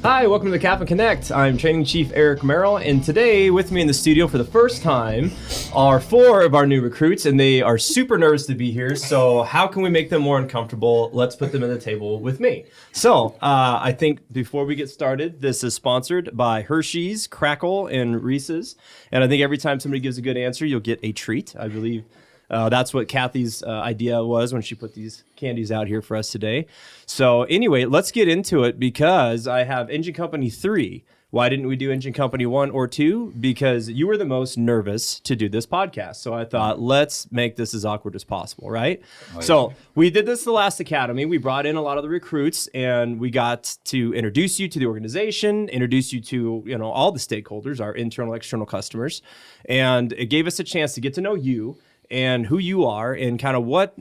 Hi, welcome to the CAFMA Connect. I'm Training Chief Eric Merrill, and today with me in the studio for the first time are 4 of our new recruits, and they are super nervous to be here. So how can we make them more uncomfortable? Let's put them at the table with me. So I think before we get started, this is sponsored by Hershey's, Crackle, and Reese's. And I think every time somebody gives a good answer, you'll get a treat. I believe that's what Kathy's idea was when she put these candies out here for us today. So anyway, let's get into it because I have Engine Company 3. Why didn't we do Engine Company 1 or 2? Because you were the most nervous to do this podcast. So I thought, let's make this as awkward as possible, right? Oh, yeah. So we did this the last academy. We brought in a lot of the recruits and we got to introduce you to the organization, introduce you to, all the stakeholders, our internal, external customers. And it gave us a chance to get to know you and who you are and kind of what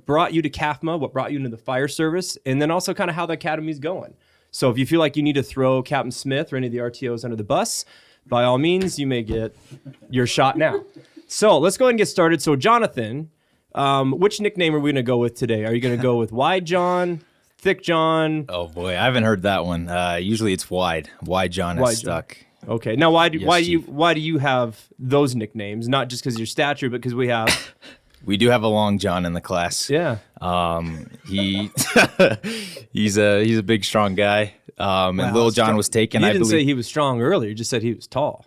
brought you to CAFMA, what brought you into the fire service, and then also kind of how the academy's going. So if you feel like you need to throw Captain Smith or any of the RTOs under the bus, by all means, you may get your shot now. So let's go ahead and get started. So Jonathan, which nickname are we going to go with today? Are you going to go with Wide John, Thick John? Oh boy, I haven't heard that one. Usually it's Wide. Wide John is stuck. Okay. Now, why do you have those nicknames? Not just because of your stature, but because we do have a Long John in the class. Yeah. He's a big, strong guy. And Little John was taken. You didn't say he was strong earlier. You just said he was tall.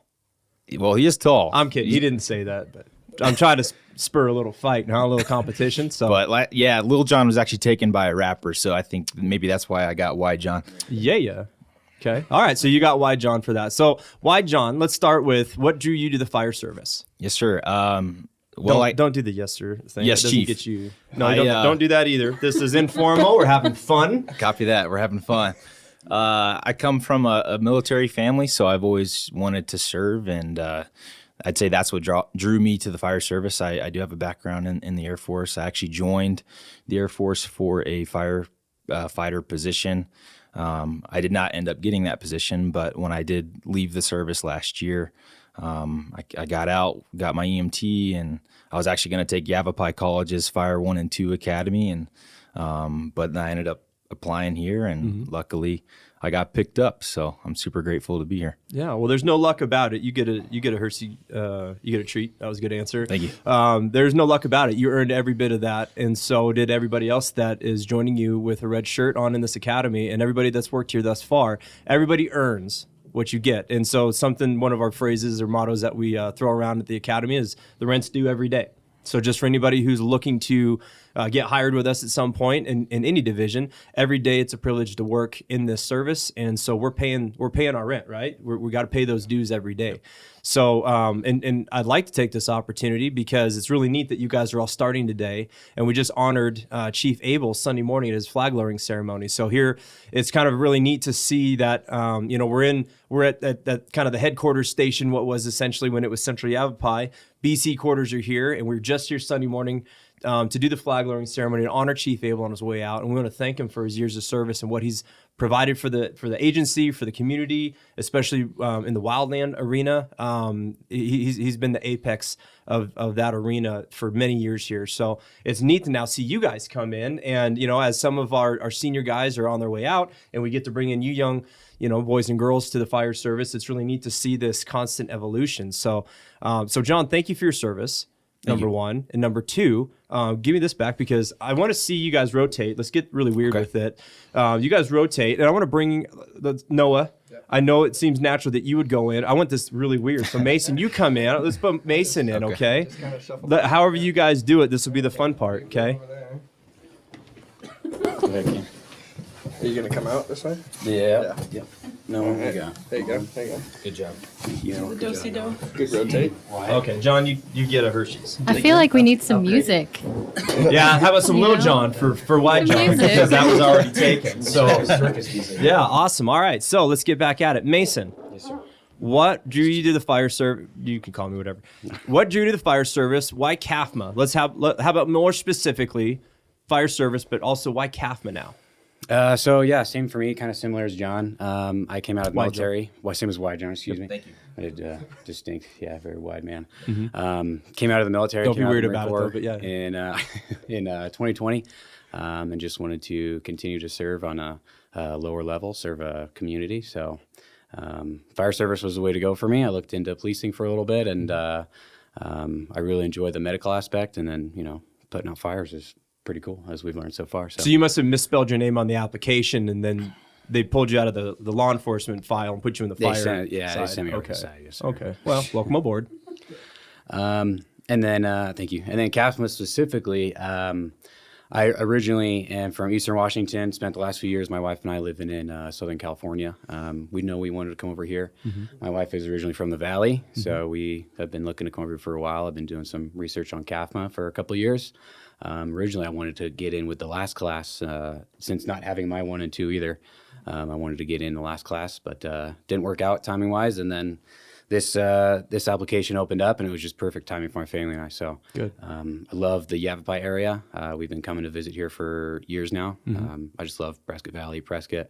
Well, he is tall. I'm kidding. You didn't say that, but I'm trying to spur a little fight, a little competition. So, but Little John was actually taken by a rapper, so I think maybe that's why I got Wide John. Yeah. Okay. All right. So you got Wide John for that. So Wide John, let's start with what drew you to the fire service? Yes, sir. Don't do the yes sir thing. Yes, that Chief. Get you. No, don't do that either. This is informal. We're having fun. Copy that. We're having fun. I come from a military family, so I've always wanted to serve, and I'd say that's what drew me to the fire service. I do have a background in the Air Force. I actually joined the Air Force for a firefighter position. I did not end up getting that position, but when I did leave the service last year, I got out, got my EMT, and I was actually going to take Yavapai College's Fire 1 and 2 Academy, and but I ended up applying here, and luckily I got picked up. So I'm super grateful to be here. Yeah, well, there's no luck about it. You get a Hershey, you get a treat. That was a good answer. Thank you. There's no luck about it. You earned every bit of that, and so did everybody else that is joining you with a red shirt on in this academy, and everybody that's worked here thus far. Everybody earns what you get, and so one of our phrases or mottos that we throw around at the academy is the rent's due every day. So just for anybody who's looking to get hired with us at some point in any division, every day it's a privilege to work in this service, and so we're paying our rent, right? We got to pay those dues every day. Yep. So and I'd like to take this opportunity because it's really neat that you guys are all starting today, and we just honored Chief Abel Sunday morning at his flag lowering ceremony. So here it's kind of really neat to see that we're at kind of the headquarters station, what was essentially when it was Central Yavapai. BC quarters are here, and we're just here Sunday morning to do the flag lowering ceremony and honor Chief Abel on his way out. And we want to thank him for his years of service and what he's provided for the agency, for the community, especially in the wildland arena. He's been the apex of that arena for many years here. So it's neat to now see you guys come in, and as some of our senior guys are on their way out, and we get to bring in you young boys and girls to the fire service. It's really neat to see this constant evolution. So John, thank you for your service. Number one. And number two, give me this back because I want to see you guys rotate. Let's get really weird with it. You guys rotate, and I want to bring Noah. Yeah. I know it seems natural that you would go in. I want this really weird. So Mason, you come in. Let's put Mason in, okay? Just kind of shuffle. However you guys do it, this will be the fun part, okay? Are you going to come out this way? Yeah. No, there you go. There you go. Good job. Do-si-do. Good rotate. Okay, John, you get a Hershey's. I feel like we need some music. Yeah, how about some Little John for Wide John, because that was already taken. So yeah, awesome. All right, so let's get back at it. Mason. Yes, sir. What drew you to the fire service? You can call me whatever. What drew you to the fire service? Why CAFMA? How about more specifically, fire service, but also why CAFMA now? Same for me, kind of similar as John. I came out of the military. Well, same as Wide John, excuse me. Thank you. I did distinct, very wide man. Came out of the military. Don't be weird about it, though, but yeah. In 2020, and just wanted to continue to serve on a lower level, serve a community. So fire service was the way to go for me. I looked into policing for a little bit, and I really enjoy the medical aspect. And then, putting out fires is pretty cool, as we've learned so far. So you must have misspelled your name on the application, and then they pulled you out of the law enforcement file and put you in the fire side. They sent me over Okay. to the side. Yes, sir. Okay. Well, welcome aboard. And then, thank you. And then CAFMA specifically, I originally am from Eastern Washington, spent the last few years, my wife and I living in Southern California. We know we wanted to come over here. My wife is originally from the Valley, so we have been looking to come over here for a while. I've been doing some research on CAFMA for a couple of years. Originally, I wanted to get in with the last class, since not having my 1 and 2 either. I wanted to get in the last class, but didn't work out timing-wise, and then this application opened up, and it was just perfect timing for my family and I. So Good. I love the Yavapai area. We've been coming to visit here for years now. I just love Prescott Valley, Prescott,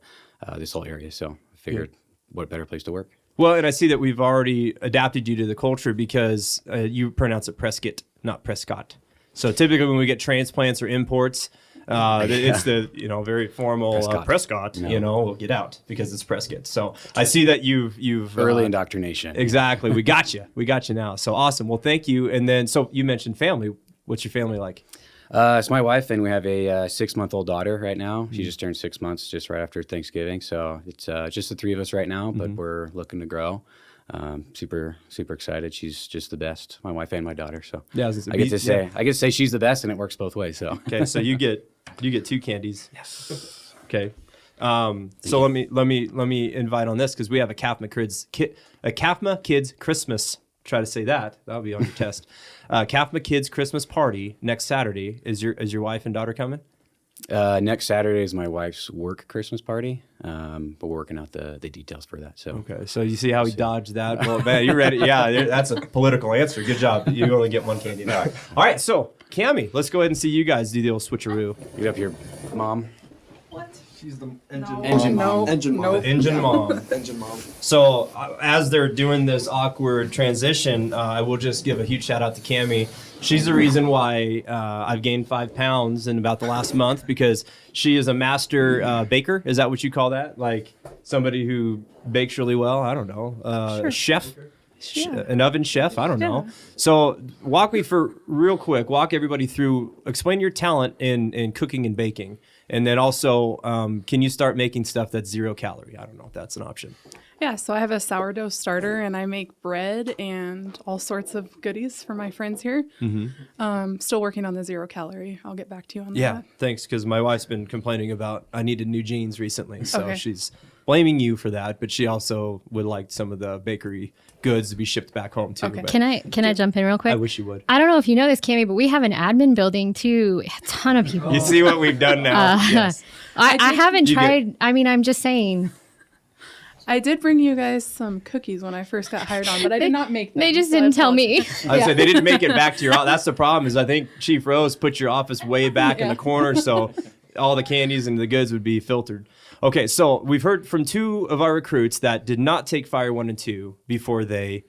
this whole area. So I figured, what better place to work? Well, and I see that we've already adapted you to the culture because you pronounce it Prescott, not Prescott. So typically when we get transplants or imports, it's the very formal Prescott. No. We'll get out because it's Prescott. So I see that you've Early indoctrination. Exactly. We got you. We got you now. So awesome. Well, thank you. And then so you mentioned family. What's your family like? It's my wife, and we have a 6-month-old daughter right now. She just turned 6 months just right after Thanksgiving. So it's just the 3 of us right now, but we're looking to grow. Super excited. She's just the best. My wife and my daughter. So Yeah, I get to say she's the best, and it works both ways. So Okay, so you get 2 candies. Yes. Okay. So let me invite on this because we have a CAFMA Kids Christmas. Try to say that. That'll be on your test. CAFMA Kids Christmas party next Saturday. Is your wife and daughter coming? next Saturday is my wife's work Christmas party, but we're working out the details for that. So okay, so you see how he dodged that? Well, man, you're ready. Yeah, that's a political answer. Good job. You only get one candy now. All right, so Cammie, let's go ahead and see you guys do the old switcheroo. get up here, Mom. She's the engine. Engine mom. mom. Engine mom. Engine mom. Engine mom. So as they're doing this awkward transition, I will just give a huge shout out to Cammie. She's the reason why I've gained 5 pounds in about the last month, because she is a master baker. Is that what you call that? Like somebody who bakes really well? I don't know. Sure. A chef? Yeah. An oven chef? I don't know. So walk everybody through, explain your talent in cooking and baking. And then also, can you start making stuff that's 0 calorie? I don't know if that's an option. Yeah, so I have a sourdough starter and I make bread and all sorts of goodies for my friends here. Still working on the 0 calorie. I'll get back to you on Yeah, that. thanks, because my wife's been complaining about I needed new jeans recently. So Okay. she's blaming you for that, but she also would like some of the bakery goods to be shipped back home too. Okay. But Can I jump in real quick? I wish you would. I don't know if you know this, Cammie, but we have an admin building too. A ton of people. You see what we've done now? Yes. I haven't You get- tried. I mean, I'm just saying. I did bring you guys some cookies when I first got hired on, but I did not make them. They just so I didn't tell me. apologize. I said they didn't make it back to your office. That's the problem, is I think Chief Rose put your office way back in the corner, so all the candies and the goods would be filtered. Okay, so we've heard from 2 of our recruits that did not take Fire 1 and 2 before they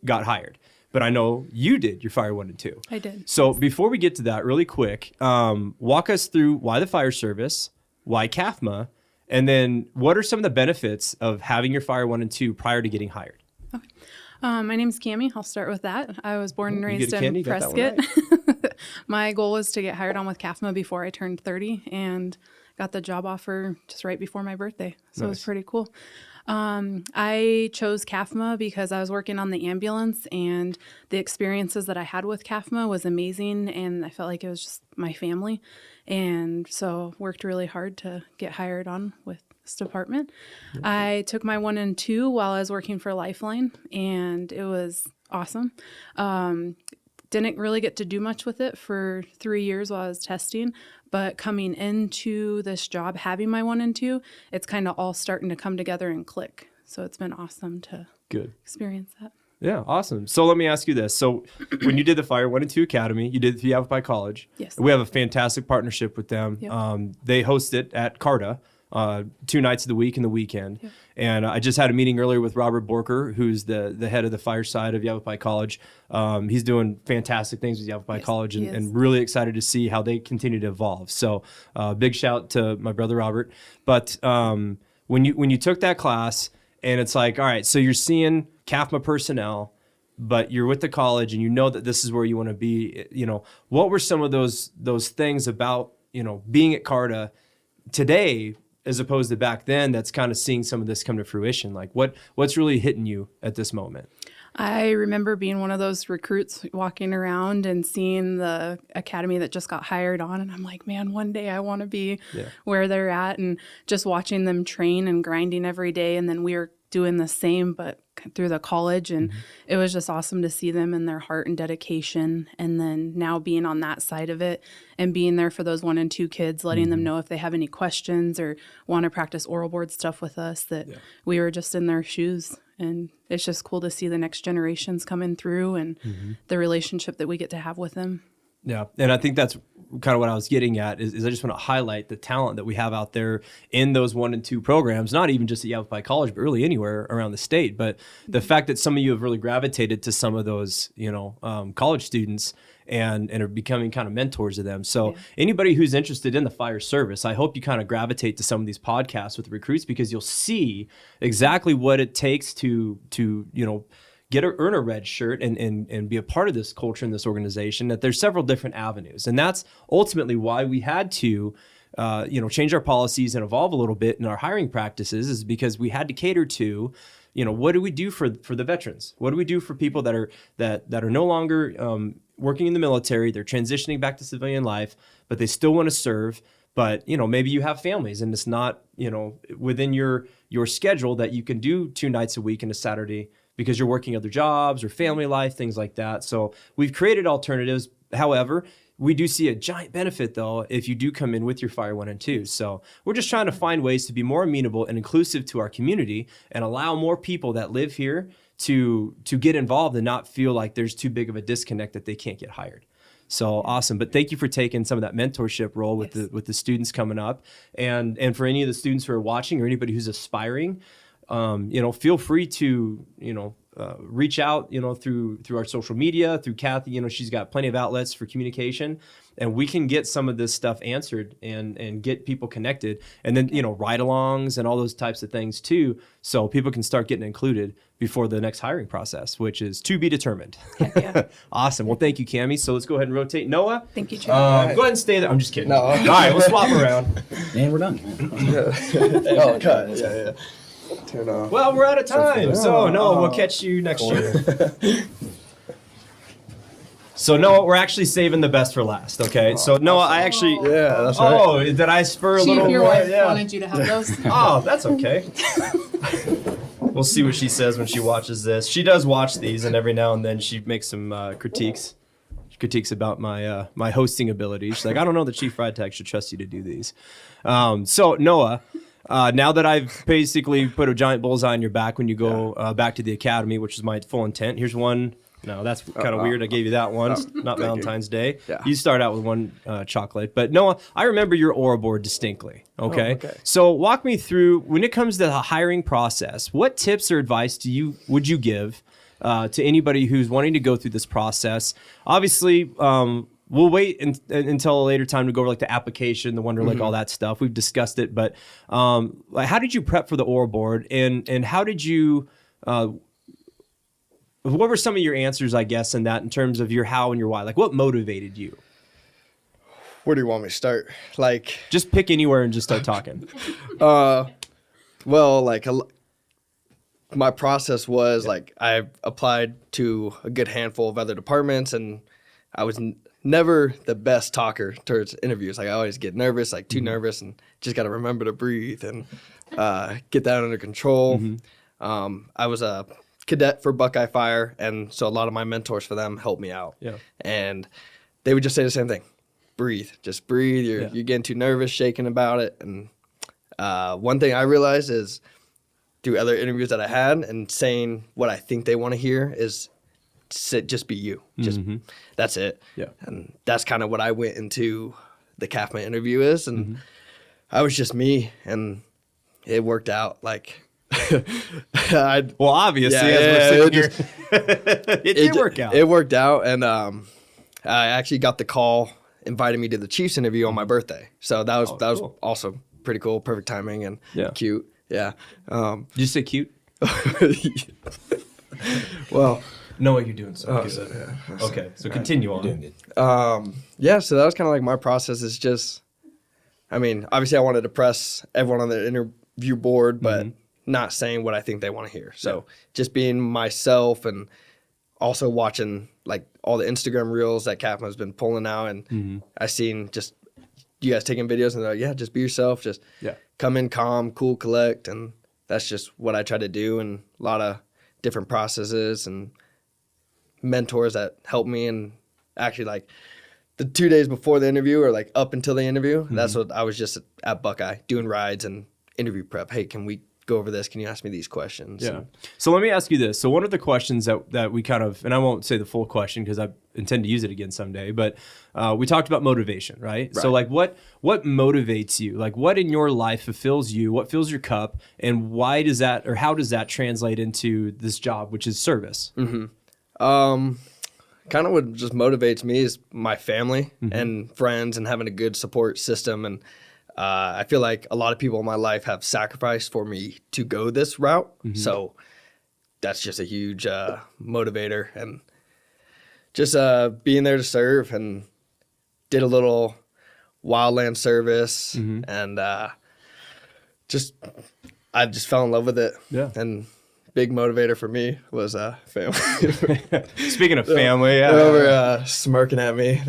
got hired. But I know you did your Fire 1 and 2. I did. So before we get to that, really quick, walk us through why the fire service, why CAFMA, and then what are some of the benefits of having your Fire 1 and 2 prior to getting hired? My name's Cammie. I'll start with that. I was born and You raised get a candy? in Got that one Prescott. My goal was to get hired on with CAFMA before I turned 30 and got the job offer just right before my birthday. So it was pretty cool. I chose CAFMA because I was working on the ambulance, and the experiences that I had with CAFMA was amazing, and I felt like it was just my family. And so worked really hard to get hired on with this department. I took my 1 and 2 while I was working for Lifeline, and it was awesome. Didn't really get to do much with it for 3 years while I was testing, but coming into this job, having my 1 and 2, it's kind of all starting to come together and click. So it's been awesome to Good. experience that. Yeah, awesome. So let me ask you this. So when you did the Fire 1 and 2 Academy, you did it through Yavapai College. Yes. We have a fantastic partnership with them. Yep. They host it at CARTA, 2 nights of the week and the weekend. Yep. And I just had a meeting earlier with Robert Borker, who's the head of the fire side of Yavapai College. He's doing fantastic things with Yavapai College, and really excited to see how they continue to evolve. So big shout to my brother Robert. But when you took that class, and it's like, all right, so you're seeing CAFMA personnel, but you're with the college and you know that this is where you want to be, what were some of those things about, being at CARTA today as opposed to back then that's kind of seeing some of this come to fruition? Like what's really hitting you at this moment? I remember being one of those recruits walking around and seeing the academy that just got hired on. And I'm like, man, one day I want to be where they're at, and just watching them train and grinding every day. And then we were doing the same, but through the college. And it was just awesome to see them and their heart and dedication. And then now being on that side of it and being there for those 1 and 2 kids, letting them know if they have any questions or want to practice oral board stuff with us, that we were just in their shoes. And it's just cool to see the next generations coming through and the relationship that we get to have with them. Yeah, and I think that's kind of what I was getting at is I just want to highlight the talent that we have out there in those 1 and 2 programs, not even just at Yavapai College, but really anywhere around the state. But the fact that some of you have really gravitated to some of those, college students and are becoming kind of mentors to them. So anybody who's interested in the fire service, I hope you kind of gravitate to some of these podcasts with recruits, because you'll see exactly what it takes to earn a red shirt and be a part of this culture and this organization, that there's several different avenues. And that's ultimately why we had to change our policies and evolve a little bit in our hiring practices, is because we had to cater to, what do we do for the veterans? What do we do for people that are no longer working in the military? They're transitioning back to civilian life, but they still want to serve. But, maybe you have families and it's not, within your schedule that you can do 2 nights a week and a Saturday, because you're working other jobs or family life, things like that. So we've created alternatives. However, we do see a giant benefit, though, if you do come in with your Fire 1 and 2. So we're just trying to find ways to be more amenable and inclusive to our community and allow more people that live here to get involved and not feel like there's too big of a disconnect that they can't get hired. So awesome. But thank you for taking some of that mentorship role with the students coming up. And for any of the students who are watching or anybody who's aspiring, feel free to, reach out, through our social media, through Kathy. She's got plenty of outlets for communication, and we can get some of this stuff answered and get people connected. And then, ride-alongs and all those types of things too, so people can start getting included before the next hiring process, which is to be determined. Yeah. Awesome. Well, thank you, Cammie. So let's go ahead and rotate. Noah? Thank you, Jim. Go ahead and stay there. I'm just kidding. No. All right, we'll swap around. And we're done. Oh, God. Yeah. Turn off. Well, we're out of time, so Noah, we'll catch you next year. So Noah, we're actually saving the best for last, okay? So Noah, I actually... Yeah, that's right. Oh, did I spur a little your more? wife wanted you to have those. Oh, that's okay. We'll see what she says when she watches this. She does watch these, and every now and then she makes some critiques about my hosting abilities. She's like, I don't know that Chief Fried Tech should trust you to do these. So Noah... now that I've basically put a giant bullseye on your back when you go back to the academy, which is my full intent. Here's one. No, that's kind of weird. I gave you that one. It's not Valentine's Day. Yeah. You start out with one chocolate. But Noah, I remember your oral board distinctly. Okay? Okay. So walk me through, when it comes to the hiring process, what tips or advice would you give to anybody who's wanting to go through this process? Obviously, we'll wait until a later time to go over like the application, the Wonder Lake, all that stuff. We've discussed it, but how did you prep for the oral board, and how did you? What were some of your answers, I guess, in terms of your how and your why? Like, what motivated you? Where do you want me to start? Like, just pick anywhere and just start talking. Well, like my process was like I applied to a good handful of other departments, and I was never the best talker towards interviews. Like I always get nervous, like too nervous, and just got to remember to breathe and get that under control. I was a cadet for Buckeye Fire, and so a lot of my mentors for them helped me out. Yeah. And they would just say the same thing: breathe, just breathe. You're getting too nervous, shaking about it. And one thing I realized is through other interviews that I had and saying what I think they want to hear is just be you. Just that's it. Yeah. And that's kind of what I went into the CAFMA interview is. And I was just me, and it worked out. Like, Well, obviously, as we're sitting here, it did work out. It worked out, and I actually got the call inviting me to the Chiefs interview on my birthday. So that was cool. also pretty cool, perfect timing, and cute. Yeah. Did you say cute? Well, know what you're doing. So good. Okay, so continue on. Doing good. yeah. So that was kind of like my process. Is just, I mean, obviously I wanted to press everyone on the interview board, but not saying what I think they want to hear. So just being myself, and also watching like all the Instagram reels that CAFMA has been pulling out, and I seen just you guys taking videos, and they're like, yeah, just be yourself, just come in calm, cool, collect, and that's just what I try to do, and a lot of different processes and mentors that help me. And actually, like the 2 days before the interview, or like up until the interview, that's what I was just at Buckeye doing rides and interview prep. Hey, can we go over this? Can you ask me these questions? Yeah. So let me ask you this. So one of the questions that we kind of, and I won't say the full question because I intend to use it again someday, but we talked about motivation, right? So like what motivates you? Like what in your life fulfills you? What fills your cup? And why does that, or how does that translate into this job, which is service? Kind of what just motivates me is my family and friends, and having a good support system. And I feel like a lot of people in my life have sacrificed for me to go this route. So that's just a huge motivator. And just being there to serve, and did a little wildland service, and I just fell in love with it. Yeah. And big motivator for me was family. Speaking of family, They're over smirking at me.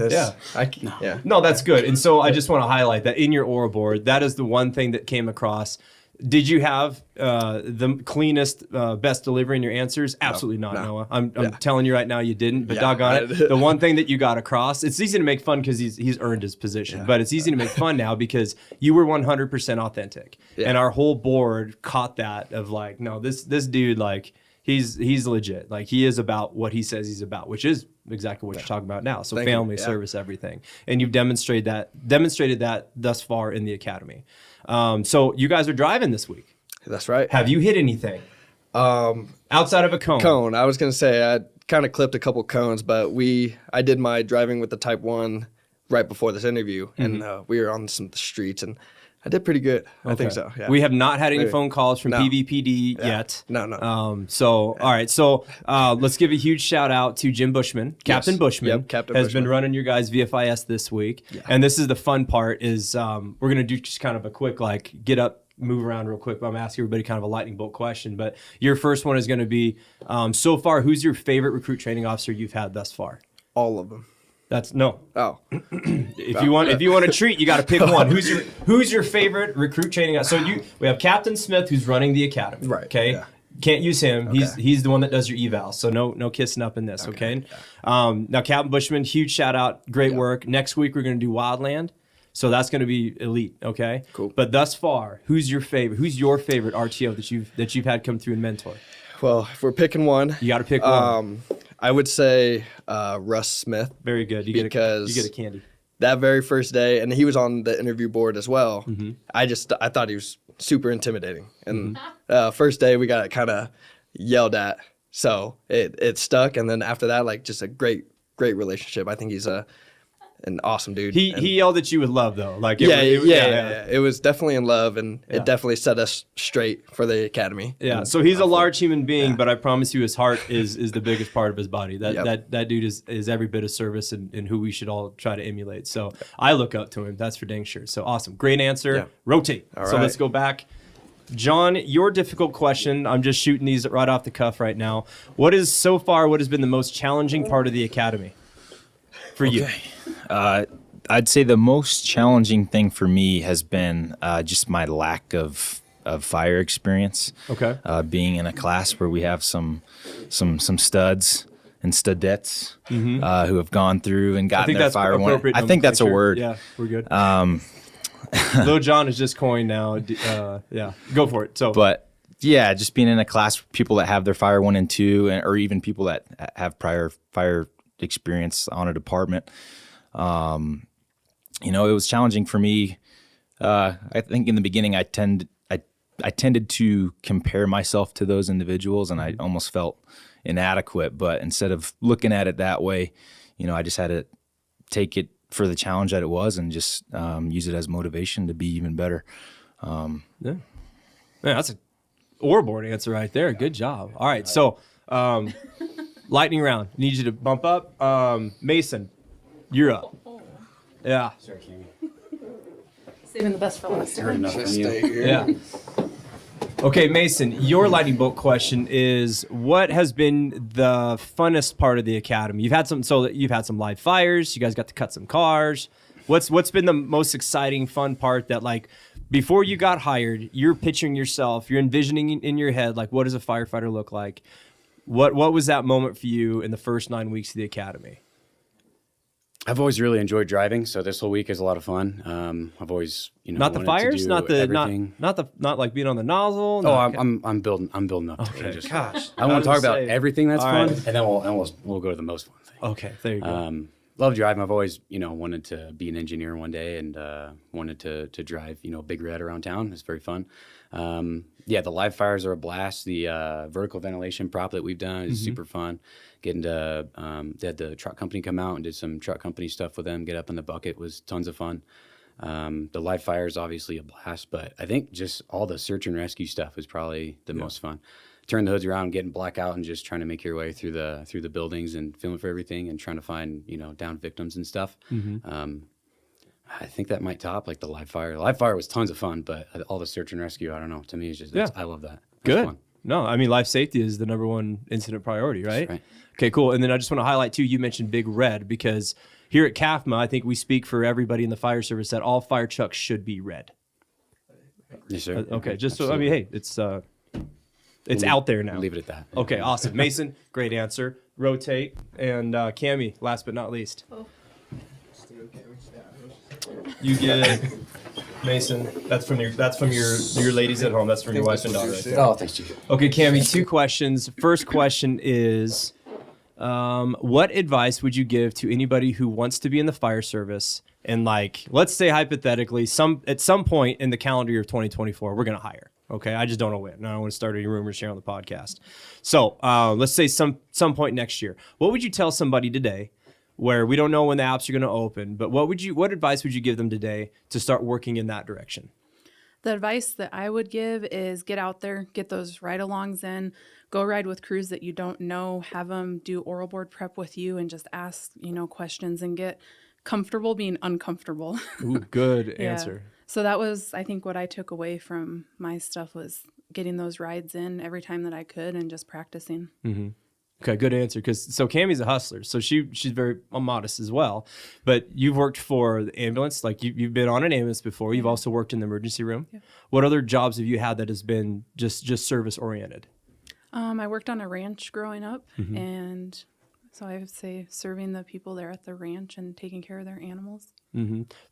No, that's good. And so I just want to highlight that in your oral board, that is the one thing that came across. Did you have the cleanest, best delivery in your answers? Absolutely not, Noah. I'm telling you right now, you didn't. But doggone it, the one thing that you got across, it's easy to make fun because he's earned his position. But it's easy to make fun now because you were 100% authentic, and our whole board caught that of like, no, this dude, like he's legit. Like he is about what he says he's about, which is exactly what you're talking about now. So family, service, everything, and you've demonstrated that thus far in the academy. So you guys are driving this week. That's right. Have you hit anything outside of a cone? I was gonna say I kind of clipped a couple cones, but I did my driving with the Type 1 right before this interview, and we were on some streets, and I did pretty good. I think so. Yeah. We have not had any phone calls from PVPD yet. No. So all right. So let's give a huge shout out to Jim Bushman, Captain Bushman. Captain has Bushman been running your guys' VFIS this week, and this is the fun part. Is we're gonna do just kind of a quick like get up, move around real quick. But I'm asking everybody kind of a lightning bolt question. But your first one is going to be so far. Who's your favorite recruit training officer you've had thus far? All of them. That's no. Oh. If you want a treat, you got to pick one. Who's your favorite recruit training officer? So we have Captain Smith who's running the academy. Right. Okay. Yeah. Can't use him. Okay. He's the one that does your evals. So no kissing up in this. Okay. Now Captain Bushman, huge shout out, great work. Next week we're going to do Wildland. So that's going to be elite, okay? Cool. But thus far, who's your favorite RTO that you've had come through and mentor? Well, if we're picking one, you got to pick one. I would say Russ Smith. Very good. You get a candy. That very first day, and he was on the interview board as well. I thought he was super intimidating, and first day we got kind of yelled at, so it stuck. And then after that, like just a great relationship. I think he's an awesome dude. He yelled at you with love though. Like it was definitely in love, and it definitely set us straight for the academy. Yeah. So he's a large human being, but I promise you his heart is the biggest part of his body. That dude is every bit of service and who we should all try to emulate. So I look up to him. That's for dang sure. So awesome. Great answer. Yeah. Rotate. All right. So let's go back. John, your difficult question. I'm just shooting these right off the cuff right now. What has been the most challenging part of the academy for you? I'd say the most challenging thing for me has been just my lack of fire experience. Okay. Being in a class where we have some studs and studettes who have gone through and gotten their fire one. I think that's a word. Yeah, we're good. Lil John is just coined now. Yeah, go for it. So, but yeah, just being in a class with people that have their fire 1 and 2, or even people that have prior fire experience on a department. It was challenging for me I think in the beginning I tended to compare myself to those individuals, and I almost felt inadequate. But instead of looking at it that way, I just had to take it for the challenge that it was, and just use it as motivation to be even better. Yeah. Man, that's an overboard answer right there. Good job. All right, so lightning round. Need you to bump up. Mason, you're up. Yeah. Sorry, Cammy. Saving the best for last. Heard enough from you. Yeah. Okay, Mason, your lightning bolt question is: what has been the funnest part of the academy? You've had some live fires. You guys got to cut some cars. What's been the most exciting, fun part that, like, before you got hired, you're picturing yourself, you're envisioning in your head, like, what does a firefighter look like? What was that moment for you in the first 9 weeks of the academy? I've always really enjoyed driving, so this whole week is a lot of fun. I've always, not the wanted to fires, do not everything. not like being on the nozzle. Oh, I'm building up. Okay, to it. gosh. I want to talk about everything that's All fun, right. and then we'll go to the most fun thing. Okay, there you go. Love driving. I've always, wanted to be an engineer one day, and wanted to drive, Big Red around town. It's very fun. The live fires are a blast. The vertical ventilation prop that we've done is super fun. Getting to, they had the truck company come out and did some truck company stuff with them. Get up in the bucket was tons of fun. The live fire is obviously a blast, but I think just all the search and rescue stuff is probably the most fun. Turn the hoods around, getting blackout, and just trying to make your way through the buildings and feeling for everything and trying to find downed victims and stuff. I think that might top like the live fire. Live fire was tons of fun, but all the search and rescue, I don't know. To me, it's just I love that. It's Good. fun. No, I mean, life safety is the number one incident priority, right? Right. Okay, cool. And then I just want to highlight too, you mentioned Big Red, because here at CAFMA, I think we speak for everybody in the fire service that all fire trucks should be red. Yes, sir. Okay, just so, Absolutely. I mean, hey, it's out there now. Leave it at that. Okay, awesome. Mason, great answer. Rotate. And Cammie, last but not least. You get Mason. That's from your ladies at home. That's from your wife and daughter. Right there. Oh, thanks, Chief. Okay, Cammie, 2 questions. First question is, what advice would you give to anybody who wants to be in the fire service and, like, let's say hypothetically, at some point in the calendar year of 2024, we're going to hire. Okay, I just don't know when. I don't want to start any rumors here on the podcast. So let's say some point next year. What would you tell somebody today, where we don't know when the apps are going to open, but what advice would you give them today to start working in that direction? The advice that I would give is get out there, get those ride-alongs in, go ride with crews that you don't know, have them do oral board prep with you, and just ask, questions and get comfortable being uncomfortable. Ooh, good Yeah. answer. So that was, I think, what I took away from my stuff was getting those rides in every time that I could and just practicing. Okay, good answer. So Cammie's a hustler, so she's very modest as well. But you've worked for the ambulance, like you've been on an ambulance before. You've also worked in the emergency room. Yeah. What other jobs have you had that has been just service oriented? I worked on a ranch growing up, and so I would say serving the people there at the ranch and taking care of their animals.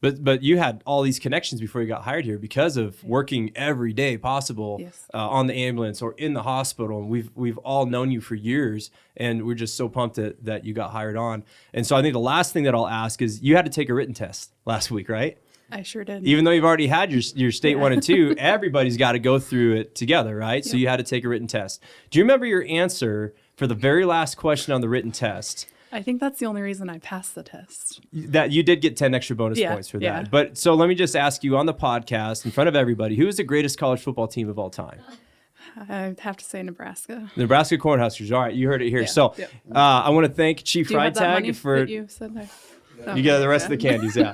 But you had all these connections before you got hired here because of working every day possible on the ambulance or in the hospital. And we've all known you for years, and we're just so pumped that you got hired on. And so I think the last thing that I'll ask is, you had to take a written test last week, right? I sure did. Even though you've already had your state 1 and 2, everybody's got to go through it together, right? So you had to take a written test. Do you remember your answer for the very last question on the written test? I think that's the only reason I passed the test. That you did get 10 extra bonus points for that. Yeah. But so let me just ask you on the podcast in front of everybody, who is the greatest college football team of all time? I'd have to say Nebraska. Nebraska Cornhuskers. All right, you heard it here. So I want to thank Chief Do you have that money Freitag for that you said there? You get the rest of the candies, yeah.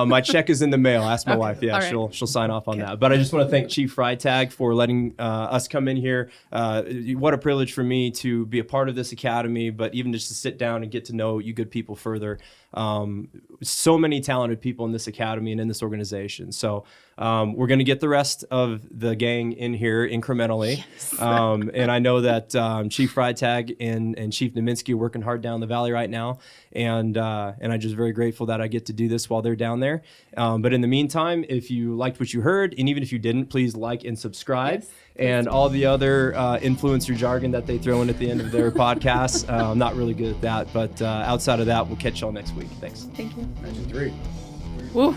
My check is in the mail. Ask my wife. Yeah, All right. she'll sign off on that. But I just want to thank Chief Freitag for letting us come in here. What a privilege for me to be a part of this academy, but even just to sit down and get to know you good people further. So many talented people in this academy and in this organization. So we're going to get the rest of the gang in here incrementally. Yes. And I know that Chief Freitag and Chief Naminsky are working hard down the valley right now. And I'm just very grateful that I get to do this while they're down there. But in the meantime, if you liked what you heard, and even if you didn't, please like and subscribe. Yes. And all the other influencer jargon that they throw in at the end of their podcasts. I'm not really good at that. But outside of that, we'll catch y'all next week. Thanks. Thank you. Imagine 3. Woo.